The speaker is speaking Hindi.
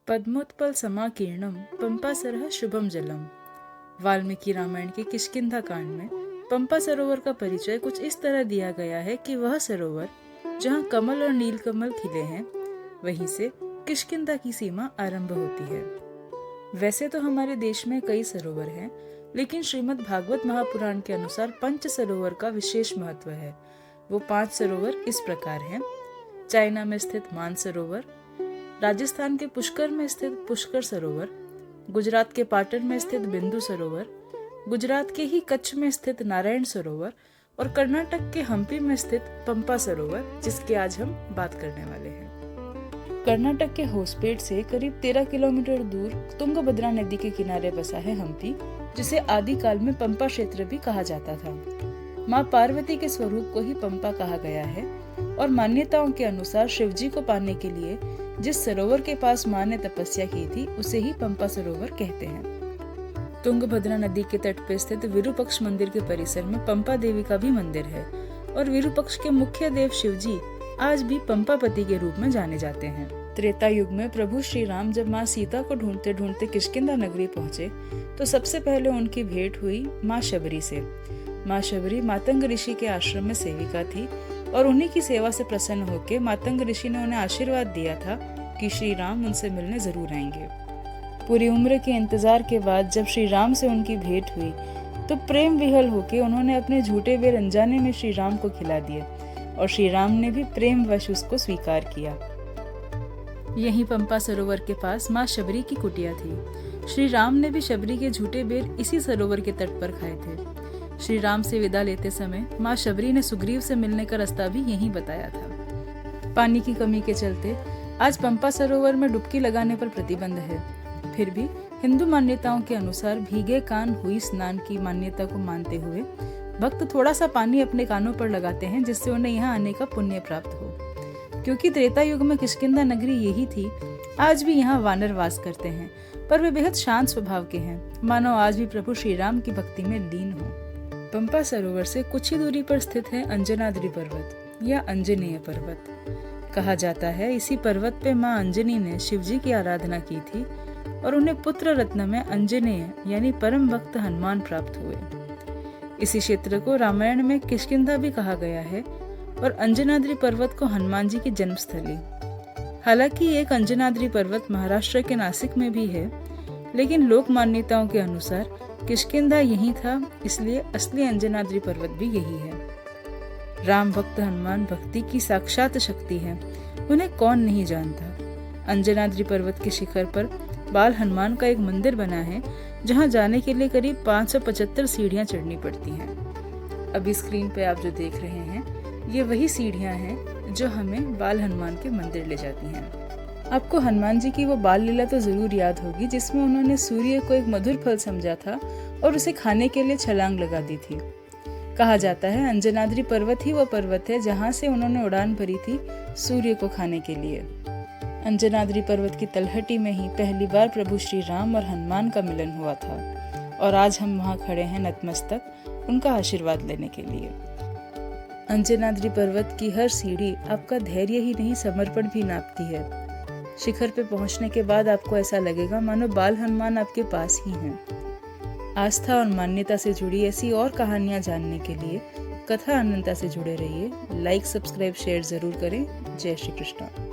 पद्मोत्पल समाकीर्णम पंपा सरह शुभम जलम। वाल्मीकि रामायण के किष्किंधा कांड में पंपा सरोवर का परिचय कुछ इस तरह दिया गया है कि वह सरोवर जहाँ कमल और नीलकमल खिले हैं, वहीं से किष्किंधा की सीमा आरंभ होती है। वैसे तो हमारे देश में कई सरोवर हैं, लेकिन श्रीमद् भागवत महापुराण के अनुसार पंच सरोवर का विशेष महत्व है। वो 5 सरोवर इस प्रकार हैं: चाइना में स्थित मानसरोवर, राजस्थान के पुष्कर में स्थित पुष्कर सरोवर, गुजरात के पाटन में स्थित बिंदु सरोवर, गुजरात के ही कच्छ में स्थित नारायण सरोवर और कर्नाटक के हम्पी में स्थित पंपा सरोवर, जिसकी आज हम बात करने वाले हैं। कर्नाटक के होसपेट से करीब 13 किलोमीटर दूर तुंगभद्रा नदी के किनारे बसा है हम्पी, जिसे आदिकाल में पंपा क्षेत्र भी कहा जाता था। माँ पार्वती के स्वरूप को ही पंपा कहा गया है और मान्यताओं के अनुसार शिवजी को पाने के लिए जिस सरोवर के पास माँ ने तपस्या की थी, उसे ही पंपा सरोवर कहते हैं। तुंगभद्रा नदी के तट पर स्थित विरूपक्ष मंदिर के परिसर में पंपा देवी का भी मंदिर है और विरूपक्ष के मुख्य देव शिवजी आज भी पंपापति के रूप में जाने जाते हैं। त्रेता युग में प्रभु श्री राम जब माँ सीता को ढूंढते ढूंढते किष्किंधा नगरी पहुँचे, तो सबसे पहले उनकी भेंट हुई माँ शबरी से। माँ शबरी मातंग ऋषि के आश्रम में सेविका थी और उन्हीं की सेवा से प्रसन्न होकर मातंग ऋषि ने उन्हें आशीर्वाद दिया था कि श्री राम उनसे मिलने जरूर आएंगे। पूरी उम्र के इंतजार के बाद जब श्री राम से उनकी भेंट हुई, तो प्रेम विहल होकर उन्होंने अपने झूठे बेर अनजाने में श्री राम को खिला दिए और श्री राम ने भी प्रेम वश उसको स्वीकार किया। यहीं पंपा सरोवर के पास माँ शबरी की कुटिया थी। श्री राम ने भी शबरी के झूठे बेर इसी सरोवर के तट पर खाए थे। श्री राम से विदा लेते समय माँ शबरी ने सुग्रीव से मिलने का रास्ता भी यहीं बताया था। पानी की कमी के चलते आज पंपा सरोवर में डुबकी लगाने पर प्रतिबंध है। फिर भी हिंदू मान्यताओं के अनुसार भीगे कान हुई स्नान की मान्यता को मानते हुए भक्त थोड़ा सा पानी अपने कानों पर लगाते हैं, जिससे उन्हें यहाँ आने का पुण्य प्राप्त हो। क्योंकि त्रेता युग में किष्किंधा नगरी यही थी, आज भी यहाँ वानर वास करते हैं, पर वे बेहद शांत स्वभाव के हैं, मानो आज भी प्रभु श्री राम की भक्ति में लीन हो। पंपा सरोवर से कुछ ही दूरी पर स्थित है अंजनाद्रि पर्वत या अंजनेय पर्वत। कहा जाता है इसी पर्वत पे माँ अंजनी ने शिवजी की आराधना की थी और उन्हें पुत्र रत्न में अंजनेय यानी परम भक्त हनुमान प्राप्त हुए। इसी क्षेत्र को रामायण में किष्किंधा भी कहा गया है और अंजनाद्रि पर्वत को हनुमान जी की जन्मस्थली। हालांकि एक अंजनाद्रि पर्वत महाराष्ट्र के नासिक में भी है, लेकिन लोक मान्यताओं के अनुसार किष्किंधा यही था, इसलिए असली अंजनाद्रि पर्वत भी यही है। राम भक्त हनुमान भक्ति की साक्षात शक्ति है, उन्हें कौन नहीं जानता। अंजनाद्रि पर्वत के शिखर पर बाल हनुमान का एक मंदिर बना है, जहां जाने के लिए करीब 575 सीढ़ियां चढ़नी पड़ती हैं। अभी स्क्रीन पे आप जो देख रहे हैं, ये वही सीढ़ियां हैं जो हमें बाल हनुमान के मंदिर ले जाती हैं। आपको हनुमान जी की वो बाल लीला तो जरूर याद होगी, जिसमें उन्होंने सूर्य को एक मधुर फल समझा था और उसे खाने के लिए छलांग लगा दी थी। कहा जाता है अंजनाद्रि पर्वत ही वो पर्वत है जहाँ से उन्होंने उड़ान भरी थी सूर्य को खाने के लिए। अंजनाद्रि पर्वत की तलहटी में ही पहली बार प्रभु श्री राम और हनुमान का मिलन हुआ था और आज हम वहाँ खड़े हैं नतमस्तक उनका आशीर्वाद लेने के लिए। अंजनाद्रि पर्वत की हर सीढ़ी आपका धैर्य ही नहीं, समर्पण भी नापती है। शिखर पे पहुंचने के बाद आपको ऐसा लगेगा मानो बाल हनुमान आपके पास ही हैं। आस्था और मान्यता से जुड़ी ऐसी और कहानियां जानने के लिए कथा अनंता से जुड़े रहिए। लाइक, सब्सक्राइब, शेयर जरूर करें। जय श्री कृष्ण।